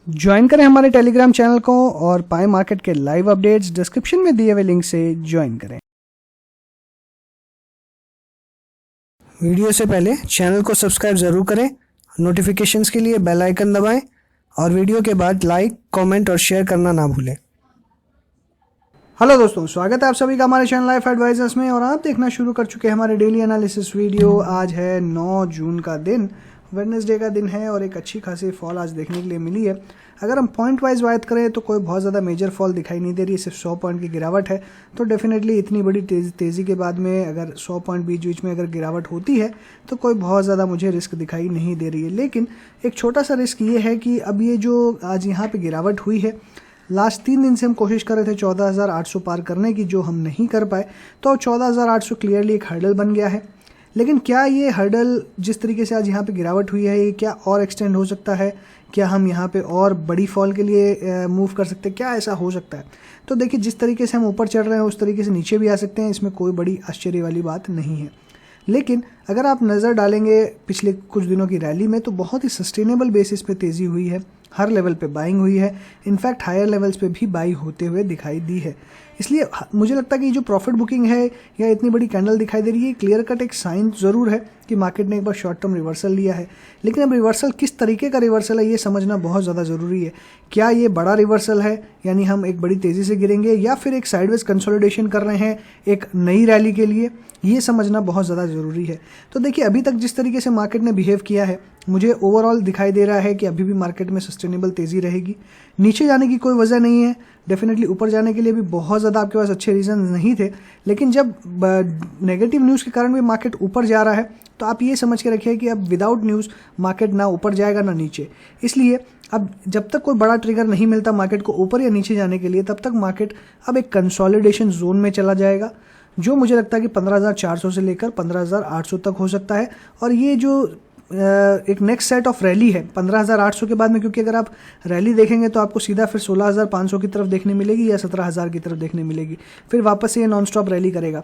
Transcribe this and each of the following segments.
Join करें हमारे Telegram channel को और पाएं मार्केट के लाइव अपडेट्स। डिस्क्रिप्शन में दिए हुए लिंक से ज्वाइन करें। वीडियो से पहले चैनल को सब्सक्राइब ज़रूर करें, नोटिफिकेशंस के लिए बेल आइकन दबाएं और वीडियो के बाद लाइक, कमेंट और शेयर करना ना भूलें। हेलो दोस्तों, स्वागत है आप सभी का हमारे चैनल लाइफ एडवाइजर्स में और आप देखना शुरू कर चुके हैं हमारे डेली एनालिसिस वीडियो। आज है 9 जून का दिन, वेडनेसडे का दिन है और एक अच्छी खासी फॉल आज देखने के लिए मिली है। अगर हम पॉइंट वाइज बात करें तो कोई बहुत ज़्यादा मेजर फॉल दिखाई नहीं दे रही है, सिर्फ 100 पॉइंट की गिरावट है। तो डेफिनेटली इतनी बड़ी तेज़ी के बाद में अगर 100 पॉइंट बीच में अगर गिरावट होती है तो कोई बहुत ज़्यादा मुझे रिस्क दिखाई नहीं दे रही है। लेकिन एक छोटा सा रिस्क ये है कि अब ये जो आज यहाँ पर गिरावट हुई है, लास्ट 3 दिन से हम कोशिश कर रहे थे 14,800 पार करने की, जो हम नहीं कर पाए। तो 14,800 क्लियरली एक हर्डल बन गया है। लेकिन क्या ये हर्डल जिस तरीके से आज यहाँ पे गिरावट हुई है, ये क्या और एक्सटेंड हो सकता है? क्या हम यहाँ पे और बड़ी फॉल के लिए मूव कर सकते हैं? क्या ऐसा हो सकता है? तो देखिए, जिस तरीके से हम ऊपर चढ़ रहे हैं उस तरीके से नीचे भी आ सकते हैं, इसमें कोई बड़ी आश्चर्य वाली बात नहीं है। लेकिन अगर आप नज़र डालेंगे पिछले कुछ दिनों की रैली में, तो बहुत ही सस्टेनेबल बेसिस पे तेज़ी हुई है, हर लेवल पे बाइंग हुई है, इनफैक्ट हायर लेवल्स पे भी बाई होते हुए दिखाई दी है। इसलिए मुझे लगता है कि जो प्रॉफिट बुकिंग है या इतनी बड़ी कैंडल दिखाई दे रही है, क्लियर कट एक साइन ज़रूर है कि मार्केट ने एक बार शॉर्ट टर्म रिवर्सल लिया है। लेकिन अब रिवर्सल किस तरीके का रिवर्सल है ये समझना बहुत ज़्यादा ज़रूरी है। क्या ये बड़ा रिवर्सल है, यानी हम एक बड़ी तेज़ी से गिरेंगे, या फिर एक साइडवेज कंसोलिडेशन कर रहे हैं एक नई रैली के लिए, ये समझना बहुत ज़्यादा ज़रूरी है। तो देखिए, अभी तक जिस तरीके से मार्केट ने बिहेव किया है, मुझे ओवरऑल दिखाई दे रहा है कि अभी भी मार्केट में सस्टेनेबल तेज़ी रहेगी। नीचे जाने की कोई वजह नहीं है, डेफिनेटली ऊपर जाने के लिए भी बहुत ज़्यादा आपके पास अच्छे रीज़न नहीं थे। लेकिन जब नेगेटिव न्यूज़ के कारण भी मार्केट ऊपर जा रहा है, तो आप ये समझ के रखिए कि अब विदाउट न्यूज़ मार्केट ना ऊपर जाएगा ना नीचे। इसलिए अब जब तक कोई बड़ा ट्रिगर नहीं मिलता मार्केट को ऊपर या नीचे जाने के लिए, तब तक मार्केट अब एक कंसोलिडेशन जोन में चला जाएगा, जो मुझे लगता है कि 15,400 से लेकर 15,800 तक हो सकता है। और ये जो एक नेक्स्ट सेट ऑफ रैली है 15,800 के बाद में, क्योंकि अगर आप रैली देखेंगे तो आपको सीधा फिर 16,500 की तरफ देखने मिलेगी या 17,000 की तरफ देखने मिलेगी, फिर वापस से ये नॉन स्टॉप रैली करेगा।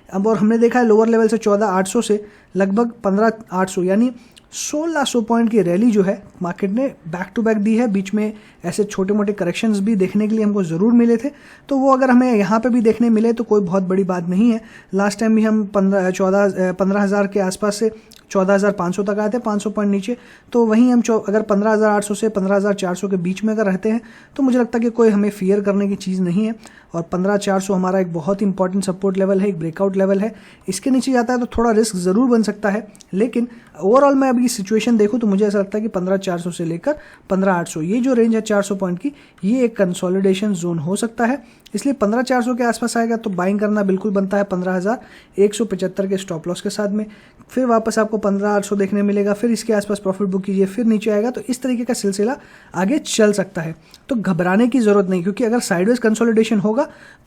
अब और हमने देखा है लोअर लेवल से 14,800 से लगभग 15,800 यानी 1,600 पॉइंट की रैली जो है मार्केट ने बैक टू बैक दी है। बीच में ऐसे छोटे मोटे करेक्शंस भी देखने के लिए हमको ज़रूर मिले थे, तो वो अगर हमें यहाँ पे भी देखने मिले तो कोई बहुत बड़ी बात नहीं है। लास्ट टाइम भी हम 15,000 के आसपास से 14,500 तक आए थे, 500 पॉइंट नीचे। तो वहीं हम अगर 15,800 से 15,400 के बीच में अगर रहते हैं तो मुझे लगता है कि कोई हमें फियर करने की चीज़ नहीं है। और 15,400 हमारा एक बहुत इंपॉर्टेंट सपोर्ट लेवल है, एक ब्रेकआउट लेवल है। इसके नीचे जाता है तो थोड़ा रिस्क ज़रूर बन सकता है। लेकिन ओवरऑल मैं अभी सिचुएशन देखूँ तो मुझे ऐसा लगता है कि 15,400 से लेकर 15,800 ये जो रेंज है 400 पॉइंट की, ये एक कंसोलिडेशन जोन हो सकता है। इसलिए 15,400 के आसपास आएगा तो बाइंग करना बिल्कुल बनता है 15,175 के स्टॉप लॉस के साथ में। फिर वापस आपको 15,800 देखने मिलेगा, फिर इसके आसपास प्रॉफिट बुक कीजिए, फिर नीचे आएगा। तो इस तरीके का सिलसिला आगे चल सकता है, तो घबराने की ज़रूरत नहीं, क्योंकि अगर साइडवेज कंसोलिडेशन होगा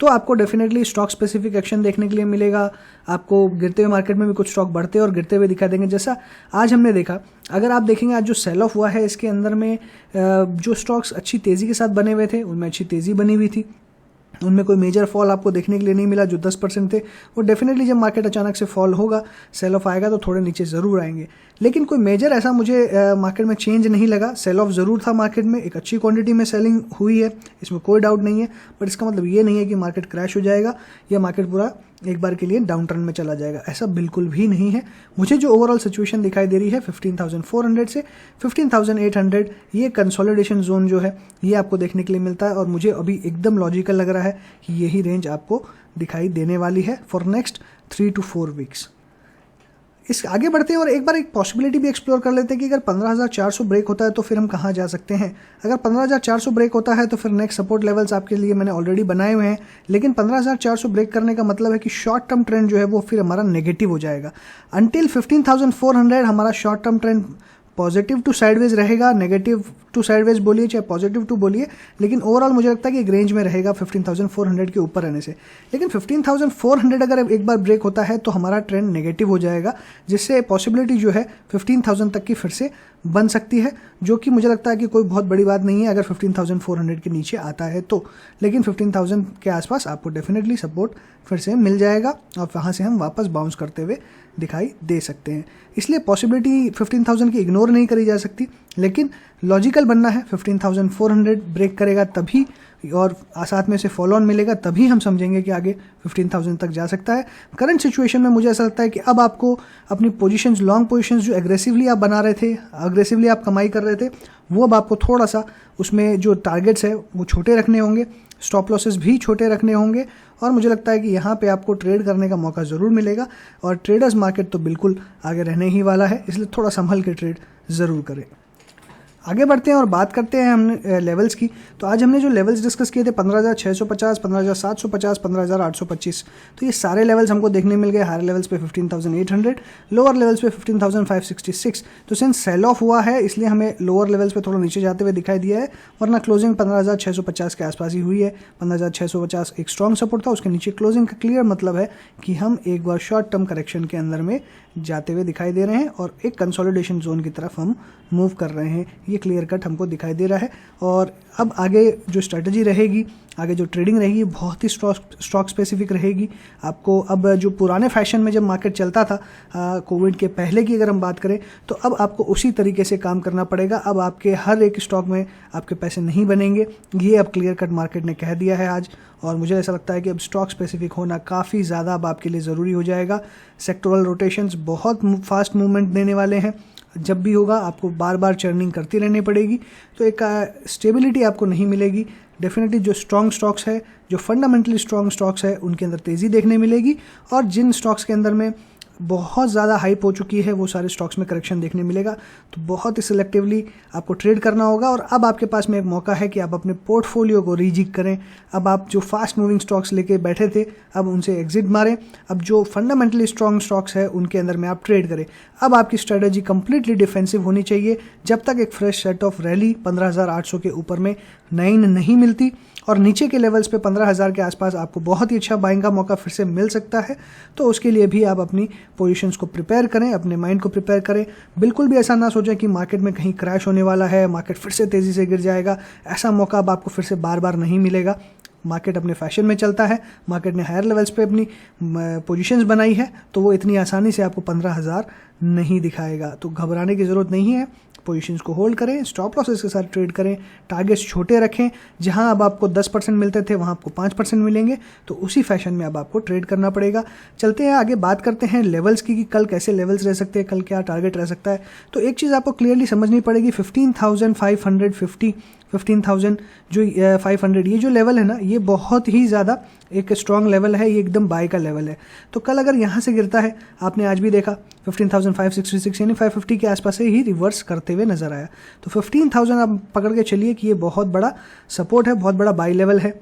तो आपको डेफिनेटली स्टॉक स्पेसिफिक एक्शन देखने के लिए मिलेगा। आपको गिरते हुए मार्केट में भी कुछ स्टॉक बढ़ते और गिरते हुए दिखाई देंगे, जैसा आज हमने देखा। अगर आप देखेंगे आज जो सेल ऑफ हुआ है, इसके अंदर में जो स्टॉक्स अच्छी तेज़ी के साथ बने हुए थे उनमें अच्छी तेज़ी बनी हुई थी, उनमें कोई मेजर फॉल आपको देखने के लिए नहीं मिला। जो 10% थे वो डेफिनेटली जब मार्केट अचानक से फॉल होगा, सेल ऑफ आएगा तो थोड़े नीचे ज़रूर आएंगे। लेकिन कोई मेजर ऐसा मुझे मार्केट में चेंज नहीं लगा। सेल ऑफ ज़रूर था मार्केट में, एक अच्छी क्वांटिटी में सेलिंग हुई है, इसमें कोई डाउट नहीं है। बट इसका मतलब ये नहीं है कि मार्केट क्रैश हो जाएगा या मार्केट पूरा एक बार के लिए डाउन ट्रेंड में चला जाएगा, ऐसा बिल्कुल भी नहीं है। मुझे जो ओवरऑल सिचुएशन दिखाई दे रही है 15,400 से 15,800, ये कंसोलिडेशन जोन जो है ये आपको देखने के लिए मिलता है। और मुझे अभी एकदम लॉजिकल लग रहा है कि यही रेंज आपको दिखाई देने वाली है फॉर नेक्स्ट 3 to 4 वीक्स। इस आगे बढ़ते हैं और एक बार एक पॉसिबिलिटी भी एक्सप्लोर कर लेते हैं कि अगर 15,400 ब्रेक होता है तो फिर हम कहाँ जा सकते हैं। अगर 15,400 ब्रेक होता है तो फिर नेक्स्ट सपोर्ट लेवल्स आपके लिए मैंने ऑलरेडी बनाए हुए हैं। लेकिन 15,400 ब्रेक करने का मतलब है कि शॉर्ट टर्म ट्रेंड जो है वो फिर हमारा नेगेटिव हो जाएगा। अंटिल 15,400 हमारा short term trend positive to sideways रहेगा, नेगेटिव टू साइडवेज बोलिए चाहे पॉजिटिव टू बोलिए, लेकिन ओवरऑल मुझे लगता है कि एक रेंज में रहेगा 15,400 के ऊपर रहने से। लेकिन 15,400 अगर एक बार ब्रेक होता है तो हमारा ट्रेंड नेगेटिव हो जाएगा, जिससे पॉसिबिलिटी जो है 15,000 तक की फिर से बन सकती है, जो कि मुझे लगता है कि कोई बहुत बड़ी बात नहीं है अगर 15,400 के नीचे आता है तो। लेकिन 15,000 के आसपास आपको डेफिनेटली सपोर्ट फिर से मिल जाएगा और वहाँ से हम वापस बाउंस करते हुए दिखाई दे सकते हैं। इसलिए पॉसिबिलिटी 15,000 की इग्नोर नहीं करी जा सकती। लेकिन लॉजिकल बनना है। 15,400 ब्रेक करेगा तभी, और साथ में से फॉलो ऑन मिलेगा तभी हम समझेंगे कि आगे 15,000 तक जा सकता है। करंट सिचुएशन में मुझे ऐसा लगता है कि अब आपको अपनी पोजीशंस, लॉन्ग पोजीशंस जो एग्रेसिवली आप बना रहे थे, एग्रेसिवली आप कमाई कर रहे थे, वो अब आपको थोड़ा सा उसमें जो टारगेट्स है वो छोटे रखने होंगे, स्टॉप लॉसेस भी छोटे रखने होंगे, और मुझे लगता है कि यहाँ पे आपको ट्रेड करने का मौका ज़रूर मिलेगा। और ट्रेडर्स मार्केट तो बिल्कुल आगे रहने ही वाला है, इसलिए थोड़ा संभल के ट्रेड ज़रूर करें। आगे बढ़ते हैं और बात करते हैं हमने लेवल्स की। तो आज हमने जो लेवल्स डिस्कस किए थे 15,650, 15,750, 15,825, तो ये सारे लेवल्स हमको देखने मिल गए। हायर लेवल्स पे 15,800, लोअर लेवल्स पे 15,566। तो सिंस सेल ऑफ हुआ है इसलिए हमें लोअर लेवल्स पे थोड़ा नीचे जाते हुए दिखाई दिया है, वरना क्लोजिंग 15,650 के आसपास ही हुई है। 15,650 एक स्ट्रॉन्ग सपोर्ट था, उसके नीचे क्लोजिंग का क्लियर मतलब है कि हम एक बार शॉर्ट टर्म करेक्शन के अंदर में जाते हुए दिखाई दे रहे हैं और एक कंसोलिडेशन जोन की तरफ हम मूव कर रहे हैं। ये क्लियर कट हमको दिखाई दे रहा है। और अब आगे जो स्ट्रेटजी रहेगी, आगे जो ट्रेडिंग रहेगी, बहुत ही स्टॉक स्पेसिफिक रहेगी। आपको अब जो पुराने फैशन में जब मार्केट चलता था कोविड के पहले की अगर हम बात करें, तो अब आपको उसी तरीके से काम करना पड़ेगा। अब आपके हर एक स्टॉक में आपके पैसे नहीं बनेंगे, ये अब क्लियर कट मार्केट ने कह दिया है आज। और मुझे ऐसा लगता है कि अब स्टॉक स्पेसिफिक होना काफ़ी ज़्यादा अब आपके लिए ज़रूरी हो जाएगा। सेक्टोरल रोटेशंस बहुत फास्ट मूवमेंट देने वाले हैं। जब भी होगा आपको बार बार चर्निंग करती रहनी पड़ेगी, तो एक स्टेबिलिटी आपको नहीं मिलेगी। डेफिनेटली जो स्ट्रॉन्ग स्टॉक्स है, जो फंडामेंटली स्ट्रॉन्ग स्टॉक्स है, उनके अंदर तेज़ी देखने मिलेगी, और जिन स्टॉक्स के अंदर में बहुत ज़्यादा हाइप हो चुकी है वो सारे स्टॉक्स में करेक्शन देखने मिलेगा। तो बहुत ही सिलेक्टिवली आपको ट्रेड करना होगा। और अब आपके पास में एक मौका है कि आप अपने पोर्टफोलियो को रीजिग करें। अब आप जो फास्ट मूविंग स्टॉक्स लेके बैठे थे, अब उनसे एग्जिट मारें। अब जो फंडामेंटली स्ट्रॉन्ग स्टॉक्स है उनके अंदर में आप ट्रेड करें। अब आपकी स्ट्रेटजी कंप्लीटली डिफेंसिव होनी चाहिए जब तक एक फ्रेश सेट ऑफ रैली 15,800 के ऊपर में नहीं मिलती, और नीचे के लेवल्स पे 15,000 के आसपास आपको बहुत ही अच्छा बाइंग का मौका फिर से मिल सकता है। तो उसके लिए भी आप अपनी पोजीशंस को प्रिपेयर करें, अपने माइंड को प्रिपेयर करें। बिल्कुल भी ऐसा ना सोचें कि मार्केट में कहीं क्रैश होने वाला है, मार्केट फिर से तेज़ी से गिर जाएगा। ऐसा मौका अब आपको फिर से बार बार नहीं मिलेगा। मार्केट अपने फैशन में चलता है, मार्केट ने हायर लेवल्स पे अपनी पोजीशंस बनाई है, तो वो इतनी आसानी से आपको 15,000 नहीं दिखाएगा। तो घबराने की ज़रूरत नहीं है। पोजीशंस को होल्ड करें, स्टॉप लॉसेस के साथ ट्रेड करें, टारगेट्स छोटे रखें। जहां अब आपको 10% मिलते थे वहां आपको 5% मिलेंगे, तो उसी फैशन में अब आपको ट्रेड करना पड़ेगा। चलते हैं आगे, बात करते हैं लेवल्स की कि कल कैसे लेवल्स रह सकते हैं, कल क्या टारगेट रह सकता है। तो एक चीज़ आपको क्लियरली समझनी पड़ेगी, 15,550, 15,500 ये जो लेवल है ना, ये बहुत ही ज़्यादा एक स्ट्रॉन्ग लेवल है, ये एकदम बाय का लेवल है। तो कल अगर यहाँ से गिरता है, आपने आज भी देखा 15,566 यानी 550 के आसपास से ही रिवर्स करते हुए नजर आया। तो 15,000 आप पकड़ के चलिए कि ये बहुत बड़ा सपोर्ट है, बहुत बड़ा बाई लेवल है।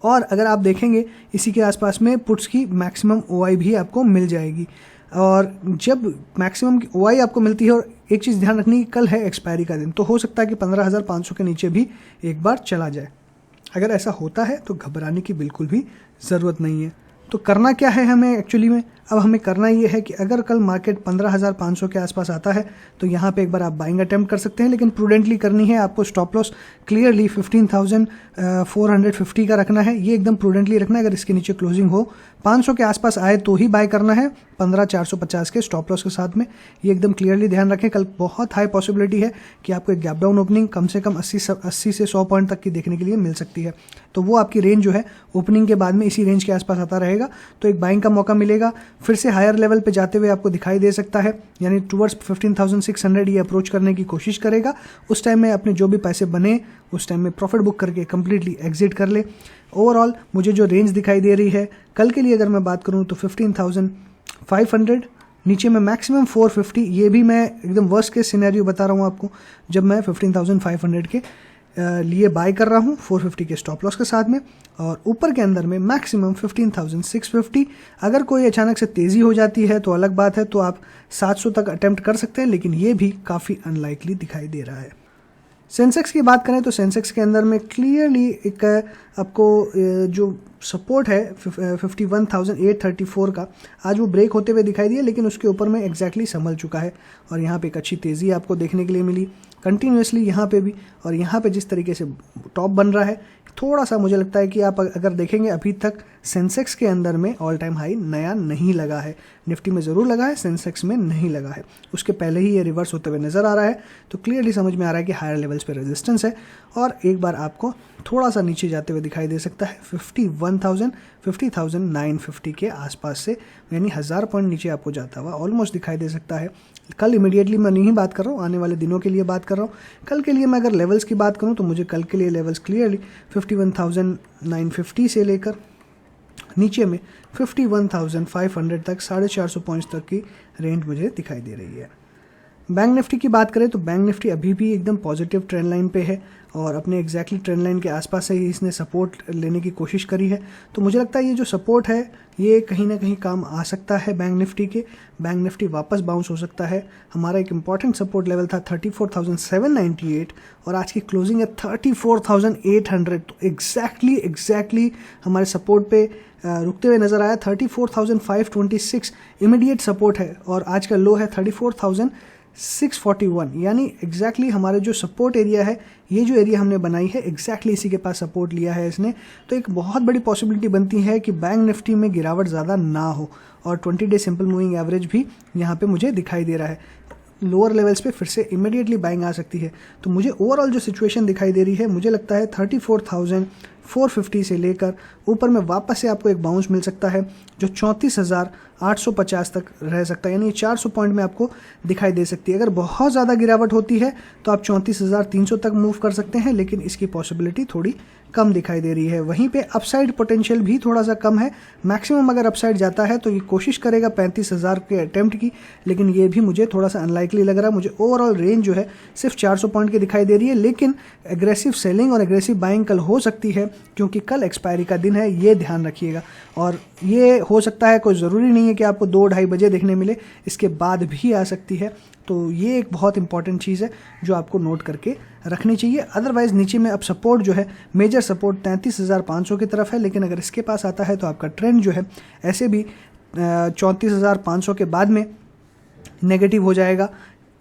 और अगर आप देखेंगे इसी के आसपास में पुट्स की मैक्सिमम ओआई भी आपको मिल जाएगी। और जब मैक्सिमम की ओआई आपको मिलती है, और एक चीज़ ध्यान रखनी, कल है एक्सपायरी का दिन, तो हो सकता है कि 15,500 के नीचे भी एक बार चला जाए। अगर ऐसा होता है तो घबराने की बिल्कुल भी ज़रूरत नहीं है। तो करना क्या है हमें एक्चुअली में, अब हमें करना ये है कि अगर कल मार्केट 15,500 के आसपास आता है तो यहाँ पे एक बार आप बाइंग अटेम्प्ट कर सकते हैं, लेकिन प्रूडेंटली करनी है। आपको स्टॉप लॉस क्लियरली 15,450 का रखना है, ये एकदम प्रूडेंटली रखना है। अगर इसके नीचे क्लोजिंग हो 500 के आसपास आए तो ही बाय करना है, 15,450 के स्टॉप लॉस के साथ में। ये एकदम क्लियरली ध्यान रखें। कल बहुत हाई पॉसिबिलिटी है कि आपको एक गैप डाउन ओपनिंग कम से कम 80 से 100 पॉइंट तक की देखने के लिए मिल सकती है। तो वो आपकी रेंज जो है ओपनिंग के बाद में इसी रेंज के आसपास आता रहेगा, तो एक बाइंग का मौका मिलेगा। फिर से हायर लेवल पे जाते हुए आपको दिखाई दे सकता है, यानी टुवर्ड्स 15,600 ये अप्रोच करने की कोशिश करेगा। उस टाइम में अपने जो भी पैसे बने उस टाइम में प्रॉफिट बुक करके कंप्लीटली एग्जिट कर ले। ओवरऑल मुझे जो रेंज दिखाई दे रही है कल के लिए अगर मैं बात करूं तो 15,500, नीचे में मैक्सिमम 450, ये भी मैं एकदम वर्स्ट केस सिनेरियो बता रहा हूँ आपको, जब मैं 15,500 के लिए बाय कर रहा हूँ 450 के स्टॉप लॉस के साथ में। और ऊपर के अंदर में मैक्सिमम 15,650। अगर कोई अचानक से तेज़ी हो जाती है तो अलग बात है, तो आप 700 तक अटेम्प्ट कर सकते हैं, लेकिन ये भी काफ़ी अनलाइकली दिखाई दे रहा है। सेंसेक्स की बात करें तो सेंसेक्स के अंदर में क्लियरली एक आपको जो सपोर्ट है 51,834 का, आज वो ब्रेक होते हुए दिखाई दिया, लेकिन उसके ऊपर में एग्जैक्टली संभल चुका है और यहाँ पे एक अच्छी तेज़ी आपको देखने के लिए मिली कंटिन्यूसली यहाँ पे भी। और यहाँ पे जिस तरीके से टॉप बन रहा है थोड़ा सा मुझे लगता है कि आप अगर देखेंगे अभी तक सेंसेक्स के अंदर में ऑल टाइम हाई नया नहीं लगा है। निफ्टी में ज़रूर लगा है, सेंसेक्स में नहीं लगा है। उसके पहले ही ये रिवर्स होते हुए नज़र आ रहा है, तो क्लियरली समझ में आ रहा है कि हायर लेवल्स पे रेजिस्टेंस है और एक बार आपको थोड़ा सा नीचे जाते हुए दिखाई दे सकता है 50,950 के आसपास से, यानी 1000 पॉइंट नीचे आपको जाता हुआ ऑलमोस्ट दिखाई दे सकता है। कल इमीडिएटली मैं नहीं बात कर रहा हूँ, आने वाले दिनों के लिए बात कर रहा हूँ। कल के लिए मैं अगर लेवल्स की बात करूँ तो मुझे कल के लिए लेवल्स क्लियरली 51,950 से लेकर नीचे में 51,500 तक, 450 पॉइंट्स तक की रेंज मुझे दिखाई दे रही है। बैंक निफ्टी की बात करें तो बैंक निफ्टी अभी भी एकदम पॉजिटिव ट्रेंड लाइन पे है और अपने एग्जैक्टली ट्रेंड लाइन के आसपास से ही इसने सपोर्ट लेने की कोशिश करी है। तो मुझे लगता है ये जो सपोर्ट है ये कहीं ना कहीं काम आ सकता है बैंक निफ्टी के। बैंक निफ्टी वापस बाउंस हो सकता है। हमारा एक इंपॉर्टेंट सपोर्ट लेवल था 34,798 और आज की क्लोजिंग है 34,800। तो एग्जैक्टली हमारे सपोर्ट पे रुकते हुए नजर आया। 34,526 इमीडिएट सपोर्ट है और आज का लो है 34,641, यानी एग्जैक्टली हमारे जो सपोर्ट एरिया है, ये जो एरिया हमने बनाई है एग्जैक्टली इसी के पास सपोर्ट लिया है इसने। तो एक बहुत बड़ी पॉसिबिलिटी बनती है कि बैंक निफ्टी में गिरावट ज़्यादा ना हो और 20 डे सिंपल मूविंग एवरेज भी यहाँ पे मुझे दिखाई दे रहा है। लोअर लेवल्स पे फिर से इमीडिएटली बाइंग आ सकती है। तो मुझे ओवरऑल जो सिचुएशन दिखाई दे रही है, मुझे लगता है 34,450 से लेकर ऊपर में वापस से आपको एक बाउंस मिल सकता है जो 34,850 तक रह सकता है, यानी 400 पॉइंट में आपको दिखाई दे सकती है। अगर बहुत ज़्यादा गिरावट होती है तो आप 34,300 तक मूव कर सकते हैं, लेकिन इसकी पॉसिबिलिटी थोड़ी कम दिखाई दे रही है। वहीं पे अपसाइड पोटेंशियल भी थोड़ा सा कम है। मैक्सिमम अगर अपसाइड जाता है तो ये कोशिश करेगा 35,000 के अटेम्प्ट की, लेकिन ये भी मुझे थोड़ा सा अनलाइकली लग रहा है। मुझे ओवरऑल रेंज जो है सिर्फ 400 पॉइंट की दिखाई दे रही है, लेकिन एग्रेसिव सेलिंग और एग्रेसिव बाइंग कल हो सकती है क्योंकि कल एक्सपायरी का दिन है, ये ध्यान रखिएगा। और ये हो सकता है, कोई ज़रूरी नहीं है कि आपको 2-2:30 बजे देखने मिले, इसके बाद भी आ सकती है। तो ये एक बहुत इंपॉर्टेंट चीज़ है जो आपको नोट करके रखनी चाहिए। अदरवाइज नीचे में अब सपोर्ट जो है, मेजर सपोर्ट 33,500 की तरफ है, लेकिन अगर इसके पास आता है तो आपका ट्रेंड जो है ऐसे भी 34,500 के बाद में नेगेटिव हो जाएगा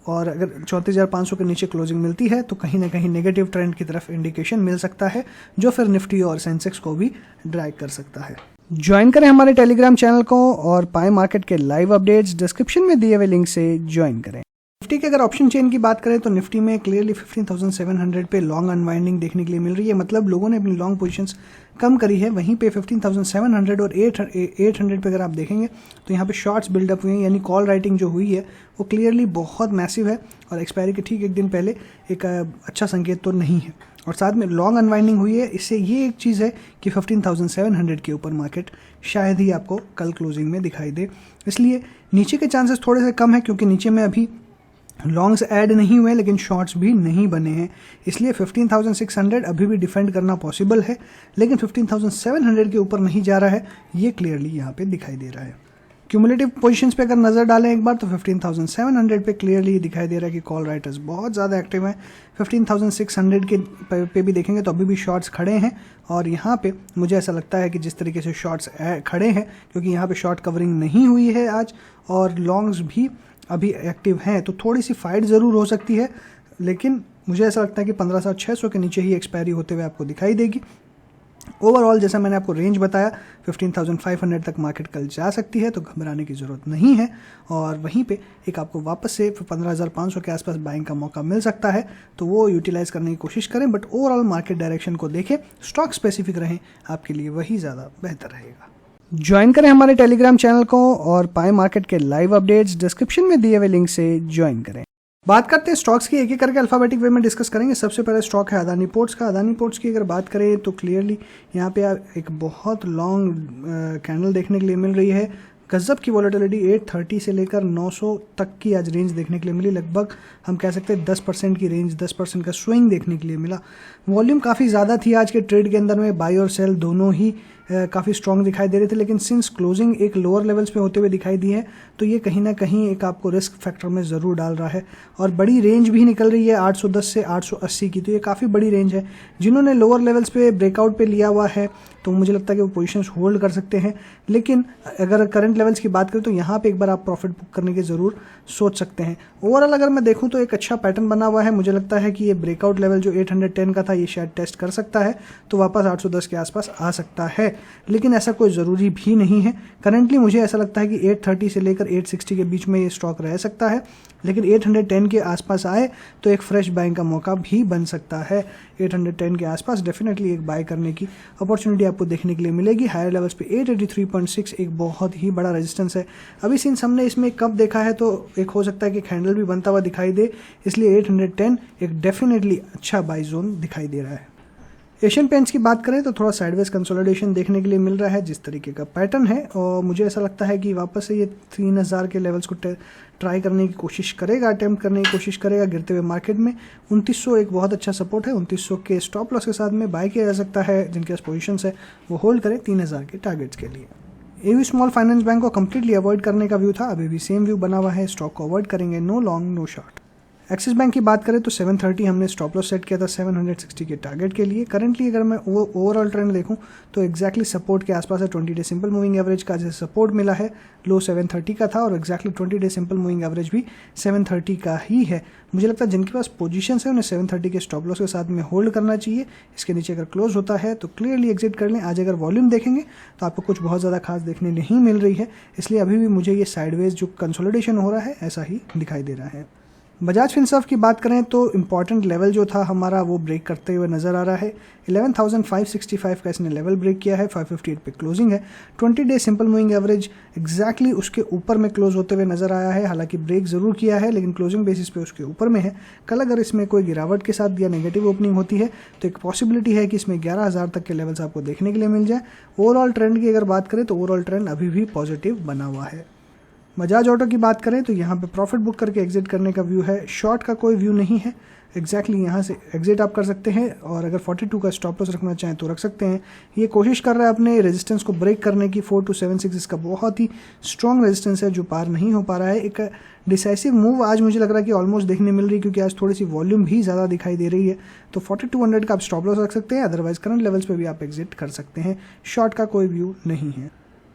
और अगर 34,500 के नीचे क्लोजिंग मिलती है तो कहीं ना कहीं नेगेटिव ट्रेंड की तरफ इंडिकेशन मिल सकता है, जो फिर निफ्टी और सेंसेक्स को भी ड्रैग कर सकता है। ज्वाइन करें हमारे टेलीग्राम चैनल को और पाएं मार्केट के लाइव अपडेट्स। डिस्क्रिप्शन में दिए हुए लिंक से ज्वाइन करें। निफ्टी के अगर ऑप्शन चेन की बात करें तो निफ्टी में क्लियरली 15,700 पे लॉन्ग अनवाइंडिंग देखने के लिए मिल रही है, मतलब लोगों ने अपनी लॉन्ग पोजीशंस कम करी है। वहीं पे 15,700 और 800 पे अगर आप देखेंगे तो यहाँ पे शॉर्ट्स बिल्डअप हुए हैं, यानी कॉल राइटिंग जो हुई है वो क्लियरली बहुत मैसिव है और एक्सपायरी के ठीक एक दिन पहले एक अच्छा संकेत तो नहीं है। और साथ में लॉन्ग अनवाइंडिंग हुई है, इससे ये एक चीज़ है कि 15,700 के ऊपर मार्केट शायद ही आपको कल क्लोजिंग में दिखाई दे। इसलिए नीचे के चांसेस थोड़े से कम है क्योंकि नीचे में अभी लॉन्ग्स ऐड नहीं हुए लेकिन शॉर्ट्स भी नहीं बने हैं, इसलिए 15,600 अभी भी डिफेंड करना पॉसिबल है, लेकिन 15,700 के ऊपर नहीं जा रहा है, ये क्लियरली यहाँ पे दिखाई दे रहा है। क्यूमुलेटिव पोजीशंस पे अगर नज़र डालें एक बार तो 15,700 पे क्लियरली दिखाई दे रहा है कि कॉल राइटर्स बहुत ज़्यादा एक्टिव हैं। 15,600 के पे भी देखेंगे तो अभी भी शॉर्ट्स खड़े हैं और यहाँ पे मुझे ऐसा लगता है कि जिस तरीके से शॉर्ट्स खड़े हैं, क्योंकि यहाँ पे शॉर्ट कवरिंग नहीं हुई है आज और लॉन्ग्स भी अभी एक्टिव हैं, तो थोड़ी सी फाइट ज़रूर हो सकती है, लेकिन मुझे ऐसा लगता है कि 15,600 के नीचे ही एक्सपायरी होते हुए आपको दिखाई देगी। ओवरऑल जैसा मैंने आपको रेंज बताया 15,500 तक मार्केट कल जा सकती है, तो घबराने की ज़रूरत नहीं है। और वहीं पे एक आपको वापस से 15,500 के आसपास बाइंग का मौका मिल सकता है, तो वो यूटिलाइज़ करने की कोशिश करें, बट ओवरऑल मार्केट डायरेक्शन को देखें, स्टॉक स्पेसिफिक रहें, आपके लिए वही ज़्यादा बेहतर रहेगा। ज्वाइन करें हमारे टेलीग्राम चैनल को और पाएं मार्केट के लाइव अपडेट्स। डिस्क्रिप्शन में दिए हुए लिंक से ज्वाइन करें। बात करते हैं स्टॉक्स की, एक एक करके अल्फाबेटिक वे में डिस्कस करेंगे। सबसे पहले स्टॉक है अदानी पोर्ट्स का। अदानी पोर्ट्स की अगर बात करें तो क्लियरली यहाँ पे एक बहुत लॉन्ग कैंडल देखने के लिए मिल रही है। गजब की वॉलेटिलिटी 830 से लेकर 900 तक की आज रेंज देखने के लिए मिली। लगभग हम कह सकते हैं 10% की रेंज, 10% का स्विंग देखने के लिए मिला। वॉल्यूम काफ़ी ज़्यादा थी आज के ट्रेड के अंदर में, बाई और सेल दोनों ही काफ़ी स्ट्रॉन्ग दिखाई दे रहे थे, लेकिन सिंस क्लोजिंग एक लोअर लेवल्स पे होते हुए दिखाई दी है तो ये कहीं ना कहीं एक आपको रिस्क फैक्टर में ज़रूर डाल रहा है। और बड़ी रेंज भी निकल रही है 810 से 880 की, तो ये काफ़ी बड़ी रेंज है। जिन्होंने लोअर लेवल्स पे ब्रेकआउट पे लिया हुआ है तो मुझे लगता है कि वो पोजीशंस होल्ड कर सकते हैं, लेकिन अगर करंट लेवल्स की बात करें तो यहाँ पे एक बार आप प्रॉफिट बुक करने की ज़रूर सोच सकते हैं। ओवरऑल अगर मैं देखूँ तो एक अच्छा पैटर्न बना हुआ है। मुझे लगता है कि ये ब्रेकआउट लेवल जो 810 का था ये शायद टेस्ट कर सकता है, तो वापस 810 के आसपास आ सकता है, लेकिन ऐसा कोई ज़रूरी भी नहीं है। करंटली मुझे ऐसा लगता है कि 830 से लेकर 860 के बीच में ये स्टॉक रह सकता है, लेकिन 810 के आसपास आए तो एक फ्रेश बाइंग का मौका भी बन सकता है। 810 के आसपास डेफिनेटली एक बाय करने की अपॉर्चुनिटी आपको देखने के लिए मिलेगी। हायर लेवल्स पे 883.6 एक बहुत ही बड़ा रेजिस्टेंस है। अभी सिंस हमने इसमें कब देखा है तो एक हो सकता है कि हैंडल भी बनता हुआ दिखाई दे, इसलिए 810 एक डेफिनेटली अच्छा बाय जोन दिखाई दे रहा है। एशियन पेंट्स की बात करें तो थोड़ा साइडवेज कंसोलिडेशन देखने के लिए मिल रहा है जिस तरीके का पैटर्न है, और मुझे ऐसा लगता है कि वापस से ये 3000 के लेवल्स को ट्राई करने की कोशिश करेगा, अटेम्प्ट करने की कोशिश करेगा गिरते हुए मार्केट में। 2900 एक बहुत अच्छा सपोर्ट है, 2900 के स्टॉप लॉस के साथ में बाय किया जा सकता है। जिनके पास पोजीशंस है वो होल्ड करें 3000 के टारगेट्स के लिए। एवी स्मॉल फाइनेंस बैंक को कंप्लीटली अवॉइड करने का व्यू था, अभी भी सेम व्यू बना हुआ है, स्टॉक को अवॉइड करेंगे, no long no short. Axis bank की बात करें तो 730 हमने स्टॉप लॉस सेट किया था 760 के टारगेट के लिए। करंटली अगर मैं ओवरऑल ट्रेंड देखूं तो एक्जैक्टली सपोर्ट के आसपास है। 20 डे सिंपल मूविंग एवरेज का जैसे सपोर्ट मिला है लो 730 का था, और exactly 20 day simple moving average भी 730 का ही है। मुझे लगता है जिनके पास पोजीशंस है उन्हें 730 के स्टॉप लॉस के साथ में होल्ड करना चाहिए। इसके नीचे अगर क्लोज होता है तो क्लियरली एग्जिट कर लें। आज अगर वॉल्यूम देखेंगे तो आपको कुछ बहुत ज़्यादा खास देखने नहीं मिल रही है, इसलिए अभी भी मुझे ये साइडवेज जो कंसोलिडेशन हो रहा है ऐसा ही दिखाई दे रहा है। बजाज फिनसर्व की बात करें तो इंपॉर्टेंट लेवल जो था हमारा वो ब्रेक करते हुए नजर आ रहा है। 11,565 का इसने लेवल ब्रेक किया है, 558 पे क्लोजिंग है। 20 day simple moving average exactly उसके ऊपर में क्लोज होते हुए नजर आया है। हालांकि ब्रेक जरूर किया है लेकिन क्लोजिंग बेसिस पे उसके ऊपर में है। कल अगर इसमें कोई गिरावट के साथ या नेगेटिव ओपनिंग होती है तो एक पॉसिबिलिटी है कि इसमें 11,000 तक के लेवल्स आपको देखने के लिए मिल जाए। ओवरऑल ट्रेंड की अगर बात करें तो ओवरऑल ट्रेंड अभी भी पॉजिटिव बना हुआ है। बजाज ऑटो की बात करें तो यहाँ पे प्रॉफिट बुक करके एग्जिट करने का व्यू है, शॉर्ट का कोई व्यू नहीं है। एक्जैक्टली यहाँ से एग्जिट आप कर सकते हैं, और अगर 42 का स्टॉप लॉस रखना चाहें तो रख सकते हैं। ये कोशिश कर रहा है अपने रेजिस्टेंस को ब्रेक करने की। 4276 इसका बहुत ही स्ट्रॉन्ग रेजिस्टेंस है जो पार नहीं हो पा रहा है। एक डिसाइसिव मूव आज मुझे लग रहा है कि ऑलमोस्ट देखने मिल रही है, क्योंकि आज थोड़ी सी वॉल्यूम भी ज़्यादा दिखाई दे रही है। तो 4200 का आप स्टॉप लॉस रख सकते हैं, अदरवाइज करंट लेवल्स पे भी आप एग्जिट कर सकते हैं। शॉर्ट का कोई व्यू नहीं है।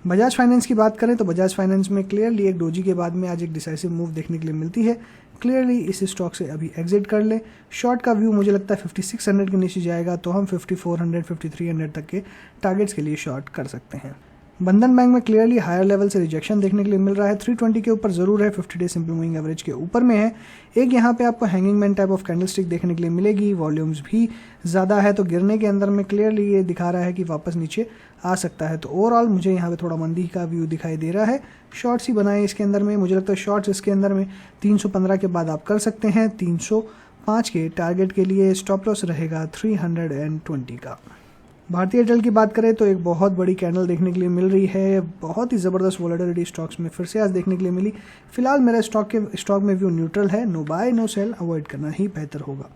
बजाज फाइनेंस की बात करें तो बजाज फाइनेंस में क्लियरली एक डोजी के बाद में आज एक डिसाइसिव मूव देखने के लिए मिलती है। क्लियरली इस स्टॉक से अभी एग्जिट कर लें। शॉर्ट का व्यू मुझे लगता है 5600 के नीचे जाएगा तो हम 5400 5300 तक के टारगेट्स के लिए शॉर्ट कर सकते हैं। बंधन बैंक में क्लियरली हायर लेवल से रिजेक्शन देखने के लिए मिल रहा है। 320 के ऊपर जरूर है, 50 डे सिंपल मूविंग एवरेज के ऊपर में है। एक यहाँ पे आपको hanging man type of candlestick देखने के लिए मिलेगी। वॉल्यूम्स भी ज़्यादा है तो गिरने के अंदर में क्लियरली ये दिखा रहा है कि वापस नीचे आ सकता है। तो ओवरऑल मुझे यहाँ पे थोड़ा मंदी का व्यू दिखाई दे रहा है। शॉर्ट्स ही बनाए इसके अंदर में, मुझे लगता है शॉर्ट्स इसके अंदर में 315 के बाद आप कर सकते हैं। 305 के टारगेट के लिए स्टॉप लॉस रहेगा 320 का। भारतीय एयरटेल की बात करें तो एक बहुत बड़ी कैंडल देखने के लिए मिल रही है। बहुत ही ज़बरदस्त वोलेटिलिटी स्टॉक्स में फिर से आज देखने के लिए मिली। फिलहाल मेरा स्टॉक में व्यू न्यूट्रल है, no buy no sell, avoid करना ही बेहतर होगा।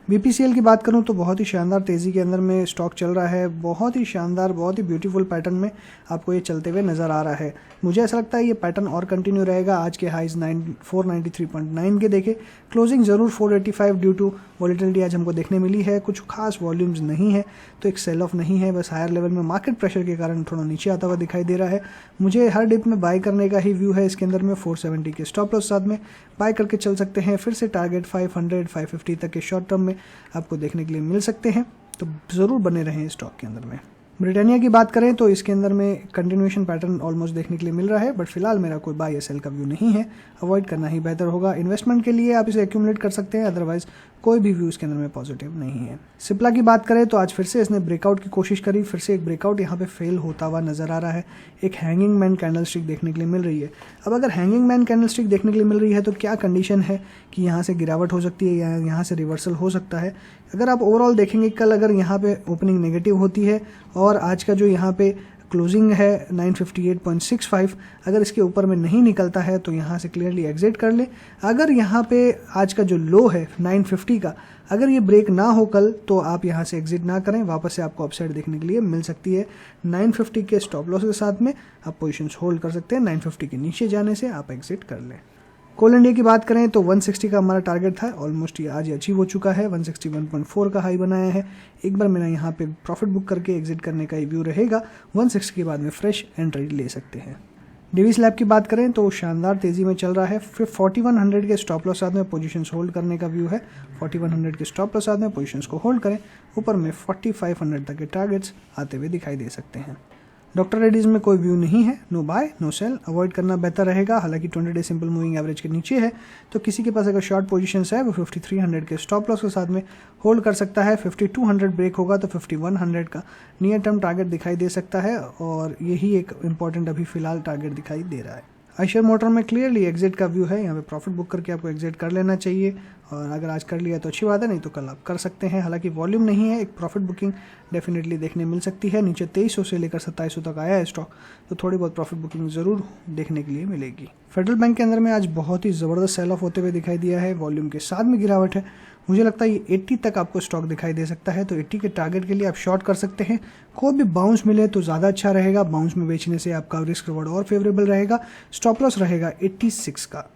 BPCL की बात करूं तो बहुत ही शानदार तेज़ी के अंदर में स्टॉक चल रहा है। बहुत ही शानदार, बहुत ही ब्यूटीफुल पैटर्न में आपको ये चलते हुए नज़र आ रहा है। मुझे ऐसा लगता है ये पैटर्न और कंटिन्यू रहेगा। आज के हाइज 493.9 के देखे, क्लोजिंग ज़रूर 485 ड्यू टू वॉलेटिलिटी आज हमको देखने मिली है। कुछ खास वॉल्यूम्स नहीं है तो एक सेल ऑफ नहीं है, बस हायर लेवल में मार्केट प्रेशर के कारण थोड़ा नीचे आता हुआ दिखाई दे रहा है। मुझे हर डिप में बाय करने का ही व्यू है। इसके अंदर में 470 के स्टॉप लॉस साथ में बाय करके चल सकते हैं। फिर से टारगेट 500 550 तक के शॉर्ट टर्म में आपको देखने के लिए मिल सकते हैं, तो ज़रूर बने रहें इस स्टॉक के अंदर में। ब्रिटानिया की बात करें तो इसके अंदर में कंटिन्यूएशन पैटर्न ऑलमोस्ट देखने के लिए मिल रहा है, बट फिलहाल मेरा कोई बाय या सेल का व्यू नहीं है, अवॉइड करना ही बेहतर होगा। इन्वेस्टमेंट के लिए आप इसे एक्यूमुलेट कर सकते हैं, अदरवाइज कोई भी व्यू इसके अंदर में पॉजिटिव नहीं है। सिप्ला की बात करें तो आज फिर से इसने ब्रेकआउट की कोशिश करी, फिर से एक ब्रेकआउट यहाँ पे फेल होता हुआ नजर आ रहा है। एक हैंगिंग मैन कैंडलस्टिक देखने के लिए मिल रही है। अब अगर हैंगिंग मैन कैंडलस्टिक देखने के लिए मिल रही है तो क्या कंडीशन है कि यहाँ से गिरावट हो सकती है या यहाँ से रिवर्सल हो सकता है। अगर आप ओवरऑल देखेंगे, कल अगर यहाँ पे ओपनिंग नेगेटिव होती है और आज का जो यहाँ पे क्लोजिंग है 958.65। अगर इसके ऊपर में नहीं निकलता है तो यहाँ से क्लियरली एग्जिट कर ले। अगर यहाँ पे आज का जो लो है 950 का, अगर ये ब्रेक ना हो कल तो आप यहाँ से एग्जिट ना करें, वापस से आपको अपसाइड देखने के लिए मिल सकती है। 950 के स्टॉप लॉस के साथ में आप पोजीशंस होल्ड कर सकते हैं। 950 के नीचे जाने से आप एग्जिट कर लें। कोल इंडिया की बात करें तो 160 का हमारा टारगेट था, ऑलमोस्ट ये आज अचीव हो चुका है। 161.4 का हाई बनाया है। एक बार मेरा यहाँ पे प्रॉफिट बुक करके एग्जिट करने का व्यू रहेगा। 160 के बाद में फ्रेश एंट्री ले सकते हैं। डिवीस लैब की बात करें तो शानदार तेजी में चल रहा है। फिर 4100 के स्टॉप लॉस साथ में पोजीशंस होल्ड करने का व्यू है। 4100 के स्टॉप लॉस साथ में पोजीशंस को होल्ड करें। ऊपर में 4500 तक के टारगेट्स आते हुए दिखाई दे सकते हैं। डॉक्टर रेड्डीज में कोई व्यू नहीं है, no buy no sell, avoid करना बेहतर रहेगा। हालांकि 20 डे सिंपल मूविंग एवरेज के नीचे है, तो किसी के पास अगर शॉर्ट पोजीशंस है वो 5300 के स्टॉप लॉस के साथ में होल्ड कर सकता है। 5200 ब्रेक होगा तो 5100 का नियर टर्म टारगेट दिखाई दे सकता है, और यही एक इंपॉर्टेंट अभी फिलहाल टारगेट दिखाई दे रहा है। आइशर मोटर में क्लियरली एग्जिट का व्यू है। यहाँ पे प्रॉफिट बुक करके आपको एग्जिट कर लेना चाहिए, और अगर आज कर लिया तो अच्छी बात है, नहीं तो कल आप कर सकते हैं। हालांकि वॉल्यूम नहीं है, एक प्रॉफिट बुकिंग डेफिनेटली देखने मिल सकती है। नीचे 2300 से लेकर 2700 तक आया है स्टॉक, तो थोड़ी बहुत प्रॉफिट बुकिंग जरूर देखने के लिए मिलेगी। फेडरल बैंक के अंदर में आज बहुत ही ज़बरदस्त सेल ऑफ होते हुए दिखाई दिया है। वॉल्यूम के साथ में गिरावट है। मुझे लगता है ये 80 तक आपको स्टॉक दिखाई दे सकता है, तो 80 के टारगेट के लिए आप शॉर्ट कर सकते हैं। कोई भी बाउंस मिले तो ज़्यादा अच्छा रहेगा। बाउंस में बेचने से आपका रिस्क रिवॉर्ड और फेवरेबल रहेगा। स्टॉप लॉस रहेगा 86 का।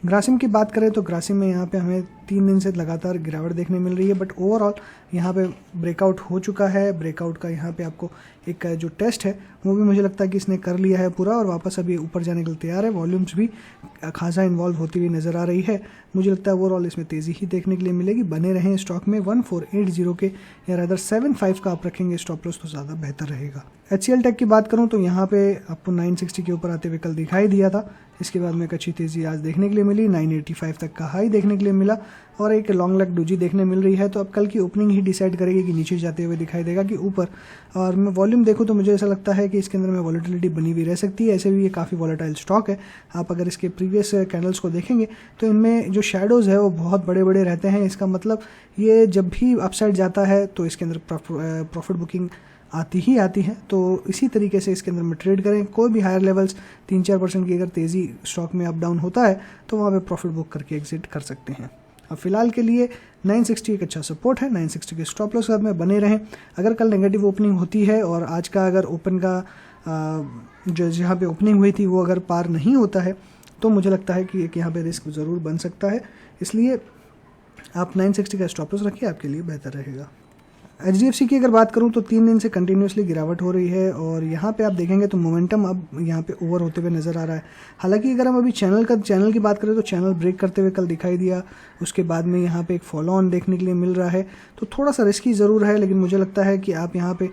ग्रासिम की बात करें तो ग्रासिम में यहाँ पे हमें 3 दिन से लगातार गिरावट देखने मिल रही है, बट ओवरऑल यहाँ पे ब्रेकआउट हो चुका है। ब्रेकआउट का यहाँ पे आपको एक जो टेस्ट है वो भी मुझे लगता है कि इसने कर लिया है पूरा, और वापस अभी ऊपर जाने के लिए तैयार है। वॉल्यूम्स भी खासा इन्वॉल्व होती हुई नज़र आ रही है। मुझे लगता है ओवरऑल इसमें तेज़ी ही देखने के लिए मिलेगी। बने रहें स्टॉक में। 1480 के या रादर 75 का आप रखेंगे स्टॉप लॉस तो ज़्यादा बेहतर रहेगा। HCL टेक की बात करूँ तो यहाँ पे आपको 960 के ऊपर आते हुए कल दिखाई दिया था। इसके बाद में एक अच्छी तेज़ी आज देखने के लिए मिली। 985 तक का हाई देखने के लिए मिला, और एक लॉन्ग लेग डोजी देखने मिल रही है। तो अब कल की ओपनिंग ही डिसाइड करेगी कि नीचे जाते हुए दिखाई देगा कि ऊपर। और मैं वॉल्यूम देखूँ तो मुझे ऐसा लगता है कि इसके अंदर में वॉलेटिलिटी बनी हुई रह सकती है। ऐसे भी ये काफ़ी वॉलेटाइल स्टॉक है। आप अगर इसके प्रीवियस कैंडल्स को देखेंगे तो इनमें जो शेडोज़ है वो बहुत बड़े बड़े रहते हैं। इसका मतलब ये जब भी अपसाइड जाता है तो इसके अंदर प्रॉफिट बुकिंग आती ही आती है। तो इसी तरीके से इसके अंदर में ट्रेड करें। कोई भी हायर लेवल्स 3-4% की अगर तेज़ी स्टॉक में अप डाउन होता है तो वहाँ पे प्रॉफिट बुक करके एग्जिट कर सकते हैं। अब फिलहाल के लिए 960 एक अच्छा सपोर्ट है। 960 के स्टॉप लॉस में बने रहें। अगर कल नेगेटिव ओपनिंग होती है और आज का अगर ओपन का जो जहाँ पे ओपनिंग हुई थी वो अगर पार नहीं होता है तो मुझे लगता है कि एक यहाँ पे रिस्क ज़रूर बन सकता है। इसलिए आप 960 का स्टॉप लॉस रखिए, आपके लिए बेहतर रहेगा। HDFC की अगर बात करूं तो 3 दिन से कंटिन्यूसली गिरावट हो रही है, और यहाँ पे आप देखेंगे तो मोमेंटम अब यहाँ पे ओवर होते हुए नज़र आ रहा है। हालांकि अगर हम अभी चैनल की बात करें तो चैनल ब्रेक करते हुए कल दिखाई दिया। उसके बाद में यहाँ पे एक फॉलो ऑन देखने के लिए मिल रहा है, तो थोड़ा सा रिस्की ज़रूर है। लेकिन मुझे लगता है कि आप यहाँ पे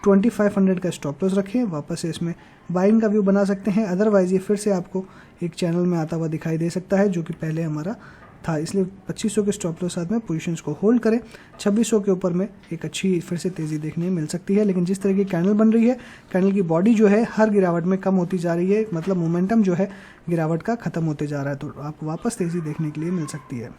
2500 का स्टॉप लॉस रखें, वापस से इसमें बाइंग का व्यू बना सकते हैं। अदरवाइज ये फिर से आपको एक चैनल में आता हुआ दिखाई दे सकता है जो कि पहले हमारा था। इसलिए 2500 के स्टॉप लॉस साथ में पोजीशंस को होल्ड करें। 2600 के ऊपर में एक अच्छी फिर से तेज़ी देखने मिल सकती है। लेकिन जिस तरह की कैंडल बन रही है, कैंडल की बॉडी जो है हर गिरावट में कम होती जा रही है, मतलब मोमेंटम जो है गिरावट का ख़त्म होते जा रहा है, तो आपको वापस तेज़ी देखने के लिए मिल सकती है।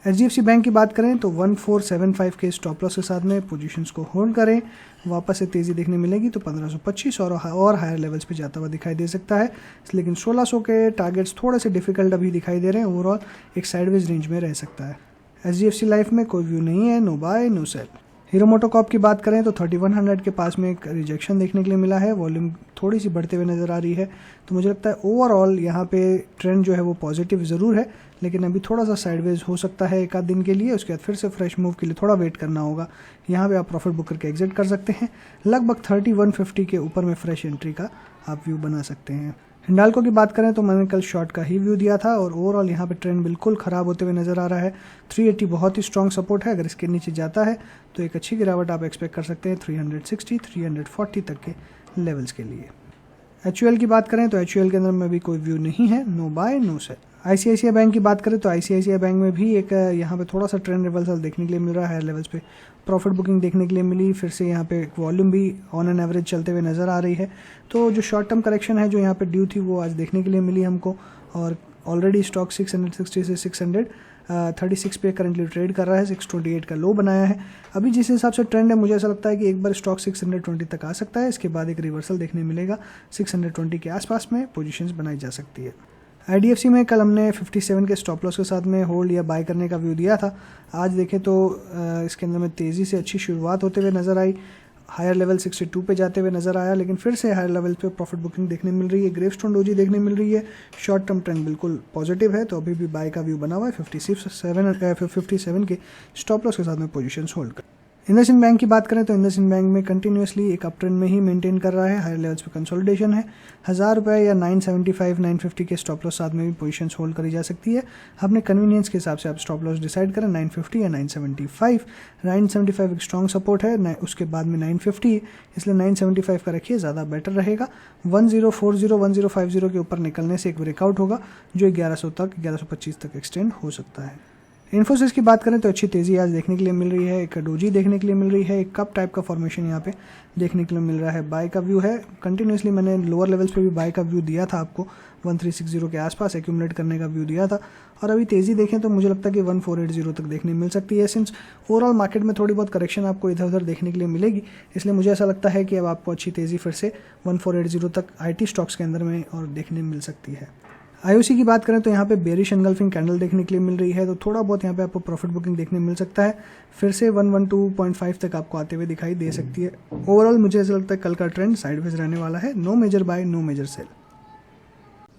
HDFC बैंक की बात करें तो 1475 के स्टॉप लॉस के साथ में पोजीशंस को होल्ड करें। वापस से तेज़ी देखने मिलेगी तो 1525 और हायर लेवल्स पे जाता हुआ दिखाई दे सकता है। लेकिन 1600 के टारगेट्स थोड़े से डिफिकल्ट अभी दिखाई दे रहे हैं। ओवरऑल एक साइडवेज रेंज में रह सकता है। HDFC लाइफ में कोई व्यू नहीं है, no buy no sell. Hero MotoCorp की बात करें तो 3100 के पास में एक रिजेक्शन देखने के लिए मिला है। वॉल्यूम थोड़ी सी बढ़ते हुए नज़र आ रही है, तो मुझे लगता है ओवरऑल यहाँ पे ट्रेंड जो है वो पॉजिटिव ज़रूर है, लेकिन अभी थोड़ा सा साइडवेज हो सकता है एक आध दिन के लिए। उसके बाद फिर से फ्रेश मूव के लिए थोड़ा वेट करना होगा। यहाँ पे आप प्रॉफिट बुक करके एग्जिट कर सकते हैं। लगभग 3150 के ऊपर में फ्रेश एंट्री का आप व्यू बना सकते हैं। हिंडाल्को की बात करें तो मैंने कल शॉर्ट का ही व्यू दिया था, और ओवरऑल यहाँ पे ट्रेंड बिल्कुल ख़राब होते हुए नज़र आ रहा है। 380 बहुत ही स्ट्रॉन्ग सपोर्ट है। अगर इसके नीचे जाता है तो एक अच्छी गिरावट आप एक्सपेक्ट कर सकते हैं 360 340 तक के लेवल्स के लिए। HUL की बात करें तो HUL के अंदर में भी कोई व्यू नहीं है, no buy no sell. ICICI bank की बात करें तो ICICI बैंक में भी एक यहाँ पे थोड़ा सा ट्रेंड रिवर्सल देखने के लिए मिल रहा है। हायर लेवल्स पे प्रॉफिट बुकिंग देखने के लिए मिली। फिर से यहाँ पे वॉल्यूम भी ऑन एन एवरेज चलते हुए नज़र आ रही है। तो जो शॉर्ट टर्म करेक्शन है जो यहाँ पे ड्यू थी वो आज देखने के लिए मिली हमको, और ऑलरेडी स्टॉक 660 से 600 36 पे करंटली ट्रेड कर रहा है, 628 का लो बनाया है। अभी जिस हिसाब से ट्रेंड है मुझे ऐसा लगता है कि एक बार स्टॉक 620 तक आ सकता है, इसके बाद एक रिवर्सल देखने मिलेगा, 620 के आसपास में पोजीशंस बनाई जा सकती है। IDFC में कल हमने 57 के स्टॉप लॉस के साथ में होल्ड या बाय करने का व्यू दिया था। आज देखें तो इसके अंदर में तेज़ी से अच्छी शुरुआत होते हुए नज़र आई, हायर लेवल 62 पे जाते हुए नज़र आया, लेकिन फिर से हायर लेवल पे प्रॉफिट बुकिंग देखने मिल रही है, ग्रेवस्टोन डोजी देखने मिल रही है। शॉर्ट टर्म ट्रेंड बिल्कुल पॉजिटिव है, तो अभी भी बाय का व्यू बना हुआ है। 57 के स्टॉप लॉस के साथ में पोजीशंस होल्ड कर। इंडसइंड बैंक की बात करें तो इंडसइंड बैंक में कंटिन्यूसली एक अप ट्रेंड में ही मेंटेन कर रहा है, हायर लेवल्स पे कंसोलिडेशन है। 1000 रुपये या 975 950 के स्टॉप लॉस साथ में भी पोजीशंस होल्ड करी जा सकती है। अपने कन्वीनियंस के हिसाब से आप स्टॉप लॉस डिसाइड करें, 950 या 975। 975 एक स्ट्रॉन्ग सपोर्ट है, उसके बाद में 950, इसलिए 975 का रखिए, ज़्यादा बेटर रहेगा। 1040 1050 के ऊपर निकलने से एक ब्रेकआउट होगा जो 1100 तक 1125 तक एक्सटेंड हो सकता है। इन्फोसिस की बात करें तो अच्छी तेज़ी आज देखने के लिए मिल रही है, एक डोजी देखने के लिए मिल रही है, एक कप टाइप का फॉर्मेशन यहाँ पे देखने के लिए मिल रहा है। बाय का व्यू है, कंटिन्यूसली मैंने लोअर लेवल्स पे भी बाय का व्यू दिया था आपको, 1360 के आसपास एक्यूमुलेट करने का व्यू दिया था, और अभी तेज़ी देखें तो मुझे लगता है कि 1480 तक देखने मिल सकती है। सिंस ओवरऑल मार्केट में थोड़ी बहुत करेक्शन आपको इधर उधर देखने के लिए मिलेगी, इसलिए मुझे ऐसा लगता है कि अब आपको अच्छी तेज़ी फिर से 1480 तक IT स्टॉक्स के अंदर में और देखने मिल सकती है। IOC की बात करें तो यहाँ पे बेरिश एनगल्फिंग कैंडल देखने के लिए मिल रही है, तो थोड़ा बहुत यहाँ पे आपको प्रॉफिट बुकिंग देखने मिल सकता है, फिर से 112.5 तक आपको आते हुए दिखाई दे सकती है। ओवरऑल मुझे ऐसा लगता है कल का ट्रेंड साइडवेज रहने वाला है, no major buy no major sell.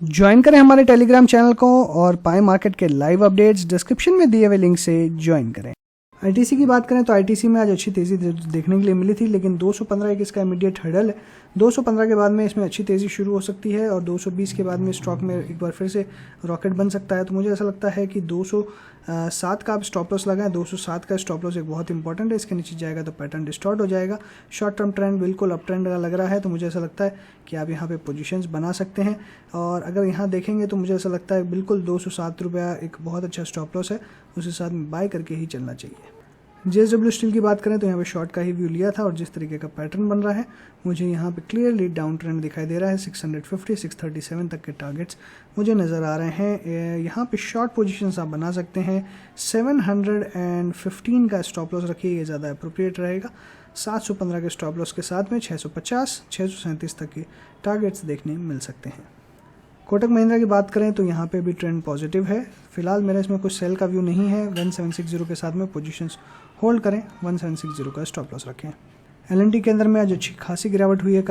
Join करें हमारे टेलीग्राम चैनल को और पाएं मार्केट के लाइव अपडेट्स, डिस्क्रिप्शन में दिए हुए लिंक से ज्वाइन करें। ITC की बात करें तो ITC में आज अच्छी तेज़ी देखने के लिए मिली थी, लेकिन 215 एक इसका इमीडिएट हर्डल है। 215 के बाद में इसमें अच्छी तेज़ी शुरू हो सकती है और 220 के बाद में स्टॉक में एक बार फिर से रॉकेट बन सकता है। तो मुझे ऐसा लगता है कि 207 का आप स्टॉप लॉस लगाएं, 207 का स्टॉप लॉस एक बहुत इंपॉर्टेंट है, इसके नीचे जाएगा तो पैटर्न डिस्टॉर्ट हो जाएगा। शॉर्ट टर्म ट्रेंड बिल्कुल अप ट्रेंड का लग रहा है, तो मुझे ऐसा लगता है कि आप यहाँ पे पोजीशंस बना सकते हैं। और अगर यहाँ देखेंगे तो मुझे ऐसा लगता है बिल्कुल 207 रुपया एक बहुत अच्छा स्टॉप लॉस है, उसके साथ में बाय करके ही चलना चाहिए। JSW स्टील की बात करें तो यहाँ पे शॉर्ट का ही व्यू लिया था और जिस तरीके का पैटर्न बन रहा है मुझे यहाँ पे क्लियरली डाउन ट्रेंड दिखाई दे रहा है। 650 637 तक के टारगेट्स मुझे नज़र आ रहे हैं। यहाँ पे शॉर्ट पोजीशंस आप बना सकते हैं। 715 का स्टॉप लॉस रखिए, ये ज़्यादा अप्रोप्रिएट रहेगा। 715 के स्टॉप लॉस के साथ में 650 637 तक के टारगेट्स देखने मिल सकते हैं। कोटक महिंद्रा की बात करें तो यहाँ पे भी ट्रेंड पॉजिटिव है। फिलहाल मेरा इसमें कुछ सेल का व्यू नहीं है। 1760 के साथ में पोजीशंस होल्ड करें, 1760 का स्टॉप लॉस रखें। LNT के अंदर में आज अच्छी खासी गिरावट हुई है।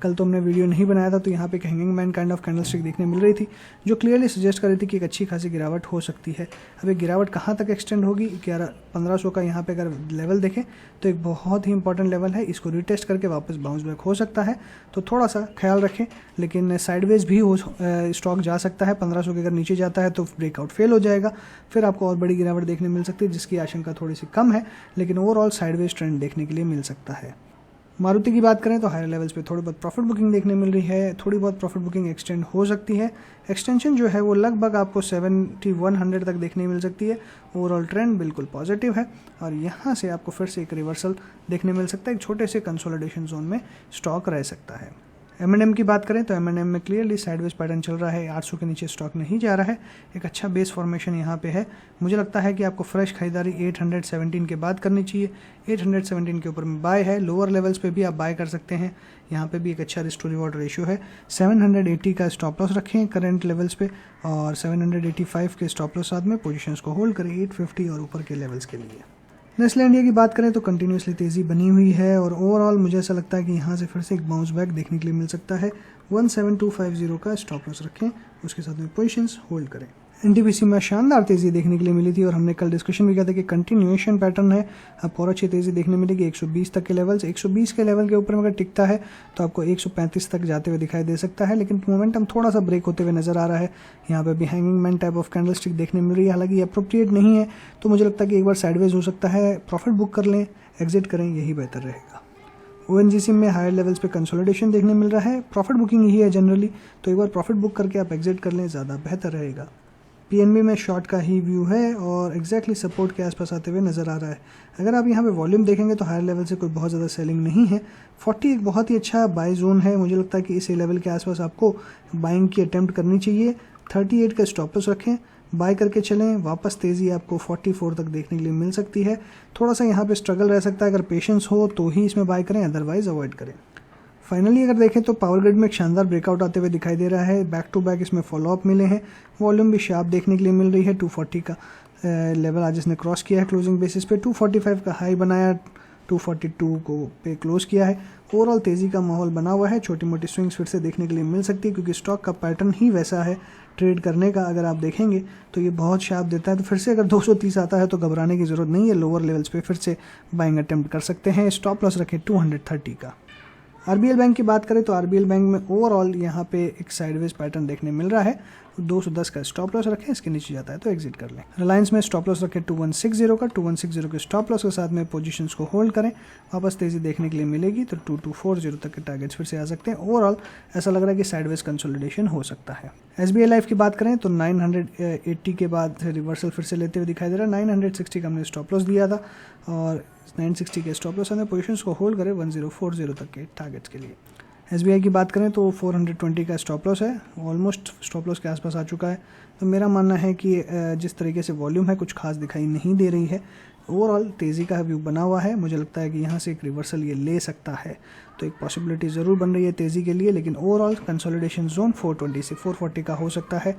कल तो हमने वीडियो नहीं बनाया था, तो यहाँ पे एक hanging man kind of candlestick देखने मिल रही थी जो क्लियरली सजेस्ट कर रही थी कि एक अच्छी खासी गिरावट हो सकती है। अब एक गिरावट कहाँ तक एक्सटेंड होगी, 1500 का यहाँ पे अगर लेवल देखें तो एक बहुत ही इंपॉर्टेंट लेवल है, इसको रिटेस्ट करके वापस बाउंस बैक हो सकता है, तो थोड़ा सा ख्याल रखें। लेकिन साइडवेज भी हो स्टॉक जा सकता है, 1500 के अगर नीचे जाता है तो ब्रेकआउट फेल हो जाएगा, फिर आपको और बड़ी गिरावट देखने मिल सकती है जिसकी आशंका थोड़ी सी कम है, लेकिन ओवरऑल साइडवेज ट्रेंड देखने के लिए मिल सकता है। मारुति की बात करें तो हायर लेवल्स पे थोड़ी बहुत प्रॉफिट बुकिंग देखने मिल रही है, थोड़ी बहुत प्रॉफिट बुकिंग एक्सटेंड हो सकती है। एक्सटेंशन जो है वो लगभग आपको 7100 तक देखने मिल सकती है। ओवरऑल ट्रेंड बिल्कुल पॉजिटिव है और यहाँ से आपको फिर से एक रिवर्सल देखने मिल सकता है, एक छोटे से कंसोलिडेशन जोन में स्टॉक रह सकता है। M&M की बात करें तो M&M में क्लियरली साइडवेज पैटर्न चल रहा है, 800 के नीचे स्टॉक नहीं जा रहा है, एक अच्छा बेस फॉर्मेशन यहाँ पे है। मुझे लगता है कि आपको फ्रेश खरीदारी 817 के बाद करनी चाहिए। 817 के ऊपर में बाय है, लोअर लेवल्स पे भी आप बाय कर सकते हैं, यहाँ पे भी एक अच्छा रिस्क टू रिवॉर्ड रेशियो है। 780 का स्टॉप लॉस रखें करंट लेवल्स पे और 785 के स्टॉप लॉस साथ में पोजीशंस को होल्ड करें 850 और ऊपर के लेवल्स के लिए। नेस्ले इंडिया की बात करें तो कंटिन्यूसली तेज़ी बनी हुई है और ओवरऑल मुझे ऐसा लगता है कि यहाँ से फिर से एक बाउंस बैक देखने के लिए मिल सकता है। 17250 का स्टॉप लॉस रखें, उसके साथ में पोजीशंस होल्ड करें। NTPC में शानदार तेज़ी देखने के लिए मिली थी और हमने कल डिस्कशन भी किया था कि कंटिन्यूएशन पैटर्न है, आपको और अच्छी तेज़ी देखने मिलेगी। 120 तक के लेवल्स, 120 के लेवल के ऊपर अगर टिकता है तो आपको 135 तक जाते हुए दिखाई दे सकता है, लेकिन मोमेंटम थोड़ा सा ब्रेक होते हुए नजर आ रहा है। यहाँ पे भी hanging man type of candlestick देखने मिल रही है, हालांकि अप्रोप्रिएट नहीं है, तो मुझे लगता है कि एक बार साइडवेज हो सकता है, प्रॉफिट बुक कर लें, एग्जिट करें, यही बेहतर रहेगा। ONGC में हायर लेवल्स पे कंसोलिडेशन देखने मिल रहा है, प्रॉफिट बुकिंग ही है जनरली, तो एक बार प्रॉफिट बुक करके आप एग्जिट कर लें, ज़्यादा बेहतर रहेगा। PNB में शॉर्ट का ही व्यू है और एग्जैक्टली सपोर्ट के आसपास आते हुए नज़र आ रहा है। अगर आप यहाँ पे वॉल्यूम देखेंगे तो हायर लेवल से कोई बहुत ज़्यादा सेलिंग नहीं है। 40 एक बहुत ही अच्छा बाय जोन है, मुझे लगता है कि इस लेवल के आसपास आपको बाइंग की अटेम्प्ट करनी चाहिए। 38 का स्टॉप लॉस रखें, बाय करके चलें। वापस तेज़ी आपको 44 तक देखने के लिए मिल सकती है। थोड़ा सा यहाँ पे स्ट्रगल रह सकता है, अगर पेशेंस हो तो ही इसमें बाय करें, अदरवाइज अवॉइड करें। फाइनली अगर देखें तो पावर ग्रिड में एक शानदार ब्रेकआउट आते हुए दिखाई दे रहा है। बैक टू बैक इसमें फॉलोअप मिले हैं। वॉल्यूम भी शार्प देखने के लिए मिल रही है। 240 का लेवल आज इसने क्रॉस किया है क्लोजिंग बेसिस पे। 245 का हाई बनाया, 242 को पे क्लोज किया है। ओवरऑल तेज़ी का माहौल बना हुआ है। छोटी मोटी स्विंग्स फिर से देखने के लिए मिल सकती है, क्योंकि स्टॉक का पैटर्न ही वैसा है ट्रेड करने का। अगर आप देखेंगे तो ये बहुत शार्प देता है। तो फिर से अगर 230 आता है तो घबराने की ज़रूरत नहीं है। लोअर लेवल्स पे फिर से बाइंग अटेम्प्ट कर सकते हैं। स्टॉप लॉस रखें 230 का। आरबीएल बैंक की बात करें तो आरबीएल बैंक में ओवरऑल यहाँ पे एक साइडवेज पैटर्न देखने मिल रहा है। 210 का स्टॉप लॉस रखें, इसके नीचे जाता है तो एग्जिट कर लें। रिलायंस में स्टॉप लॉस रखें 2160 का। 2160 के स्टॉप लॉस के साथ में पोजीशंस को होल्ड करें। वापस तेज़ी देखने के लिए मिलेगी तो 2240 तक के टारगेट्स फिर से आ सकते हैं। ओवरऑल ऐसा लग रहा है कि साइडवेज कंसोलिडेशन हो सकता है। एसबीआई लाइफ की बात करें तो 980 के बाद रिवर्सल फिर से लेते हुए दिखाई दे रहा है। 960 का हमने स्टॉप लॉस दिया था और 960 के स्टॉप लॉस हमें पोजीशंस को होल्ड करें 1040 तक के टारगेट्स के लिए। एसबीआई की बात करें तो 420 का स्टॉप लॉस है, ऑलमोस्ट स्टॉप लॉस के आसपास आ चुका है। तो मेरा मानना है कि जिस तरीके से वॉल्यूम है कुछ खास दिखाई नहीं दे रही है। ओवरऑल तेज़ी का व्यू बना हुआ है। मुझे लगता है कि यहाँ से एक रिवर्सल ये ले सकता है, तो एक पॉसिबिलिटी ज़रूर बन रही है तेज़ी के लिए। लेकिन ओवरऑल कंसोलिडेशन जोन 420 से 440 का हो सकता है।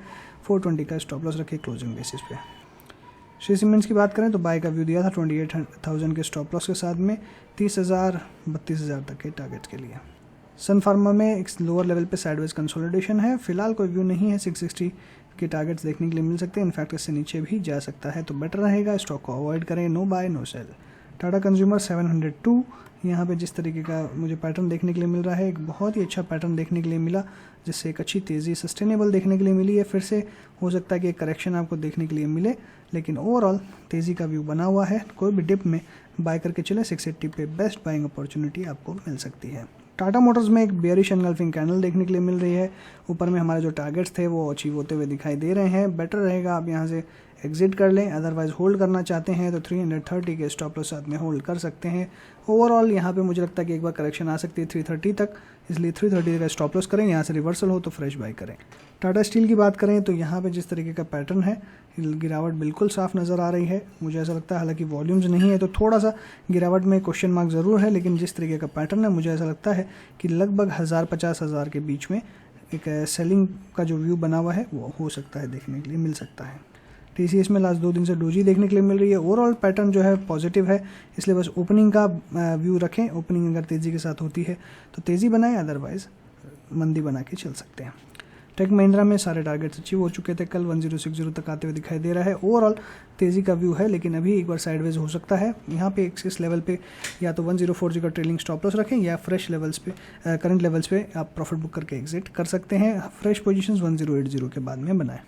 420 का स्टॉप लॉस रखिए क्लोजिंग बेसिस पे। श्री सीमेंट्स की बात करें तो बाय का व्यू दिया था 28,000 के स्टॉप लॉस के साथ में 30,000 32,000 तक के टारगेट्स के लिए। सन फार्मा में एक लोअर लेवल पे साइडवेज कंसोलिडेशन है। फिलहाल कोई व्यू नहीं है। 660 के टारगेट्स देखने के लिए मिल सकते हैं। इनफैक्ट इससे नीचे भी जा सकता है, तो बेटर रहेगा स्टॉक को अवॉइड करें। No buy no sell. Tata consumer 702, यहाँ पे जिस तरीके का मुझे पैटर्न देखने के लिए मिल रहा है, एक बहुत ही अच्छा पैटर्न देखने के लिए मिला, जिससे एक अच्छी तेज़ी सस्टेनेबल देखने के लिए मिली है। फिर से हो सकता है कि एक करेक्शन आपको देखने के लिए मिले, लेकिन ओवरऑल तेज़ी का व्यू बना हुआ है। कोई भी डिप में बाय करके चले 680 पे बेस्ट बाइंग अपॉर्चुनिटी आपको मिल सकती है। टाटा मोटर्स में एक बेयरिश एनगल्फिंग कैंडल देखने के लिए मिल रही है। ऊपर में हमारे जो टारगेट्स थे वो अचीव होते हुए दिखाई दे रहे हैं। बेटर रहेगा आप यहाँ से एग्जिट कर लें, अदरवाइज होल्ड करना चाहते हैं तो 330 के स्टॉप लॉस साथ में होल्ड कर सकते हैं। ओवरऑल यहाँ पे मुझे लगता है कि एक बार करेक्शन आ सकती है 330 तक, इसलिए 330 का स्टॉप लॉस करें। यहाँ से रिवर्सल हो तो फ्रेश बाय करें। टाटा स्टील की बात करें तो यहाँ पे जिस तरीके का पैटर्न है, गिरावट बिल्कुल साफ नज़र आ रही है। मुझे ऐसा लगता है, हालांकि वॉल्यूम्स नहीं है तो थोड़ा सा गिरावट में क्वेश्चन मार्क ज़रूर है, लेकिन जिस तरीके का पैटर्न है मुझे ऐसा लगता है कि लगभग 1050,000 के बीच में एक सेलिंग का जो व्यू बना हुआ है वो हो सकता है, देखने के लिए मिल सकता है। टीसीएस में लास्ट 2 दिन से डोजी देखने के लिए मिल रही है। ओवरऑल पैटर्न जो है पॉजिटिव है, इसलिए बस ओपनिंग का व्यू रखें। ओपनिंग अगर तेज़ी के साथ होती है तो तेज़ी बनाएं, अदरवाइज मंदी बना के चल सकते हैं। टेक महिंद्रा में सारे टारगेट्स अचीव हो चुके थे कल, 1060 तक आते हुए दिखाई दे रहा है। ओवरऑल तेज़ी का व्यू है, लेकिन अभी एक बार साइडवेज हो सकता है। यहाँ पे इस लेवल पे या तो 1040 का ट्रेलिंग स्टॉप लॉस रखें, या फ्रेश लेवल्स पे करंट लेवल्स पे आप प्रॉफिट बुक करके एग्जिट कर सकते हैं। फ्रेश पोजीशंस 1080 के बाद में बनाएं।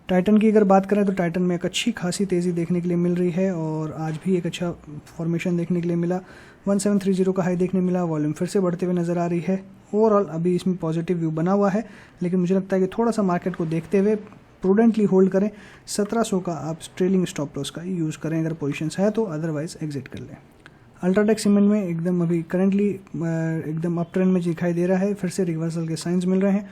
टाइटन की अगर बात करें तो टाइटन में एक अच्छी खासी तेज़ी देखने के लिए मिल रही है, और आज भी एक अच्छा फॉर्मेशन देखने के लिए मिला। 1730 का हाई देखने मिला। वॉल्यूम फिर से बढ़ते हुए नज़र आ रही है। ओवरऑल अभी इसमें पॉजिटिव व्यू बना हुआ है, लेकिन मुझे लगता है कि थोड़ा सा मार्केट को देखते हुए प्रूडेंटली होल्ड करें। 1700 का आप ट्रेलिंग स्टॉप लॉस का यूज़ करें अगर पोजीशंस है तो, अदरवाइज एग्जिट कर लें। अल्ट्राटेक सीमेंट में एकदम अभी करंटली एकदम अप ट्रेंड में दिखाई दे रहा है। फिर से रिवर्सल के साइंस मिल रहे हैं।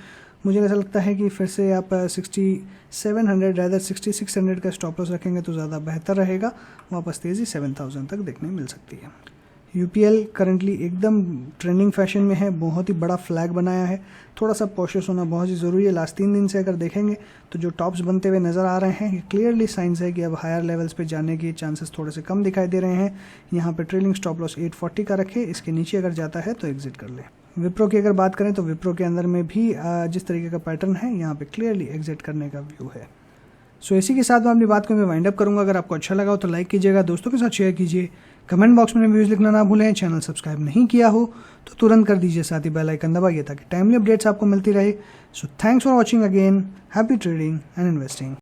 मुझे ऐसा लगता है कि फिर से आप 6700 रैदर 6600 का स्टॉप लॉस रखेंगे तो ज़्यादा बेहतर रहेगा। वापस तेज़ी 7000 तक देखने मिल सकती है। यूपीएल करंटली एकदम ट्रेंडिंग फैशन में है, बहुत ही बड़ा फ्लैग बनाया है। थोड़ा सा कॉशियस होना बहुत ही ज़रूरी है। लास्ट 3 दिन से अगर देखेंगे तो जो टॉप्स बनते हुए नज़र आ रहे हैं, ये क्लियरली साइंस है कि अब हायर लेवल्स पे जाने के चांसेस थोड़े से कम दिखाई दे रहे हैं। यहाँ पे ट्रेलिंग स्टॉप लॉस 840 का रखें, इसके नीचे अगर जाता है तो एग्जिट कर लें। विप्रो की अगर बात करें तो विप्रो के अंदर में भी जिस तरीके का पैटर्न है, यहाँ पे क्लियरली एग्जिट करने का व्यू है। सो इसी के साथ मैं अपनी बात को मैं वाइंड अप करूँगा। अगर आपको अच्छा लगा हो तो लाइक कीजिएगा, दोस्तों के साथ शेयर कीजिए, कमेंट बॉक्स में रिव्यूज़ लिखना ना भूलें। चैनल सब्सक्राइब नहीं किया हो तो तुरंत कर दीजिए, साथ ही बेल आइकन दबाइए ताकि टाइमली अपडेट्स आपको मिलती रहे। So thanks for watching again. Happy trading and investing.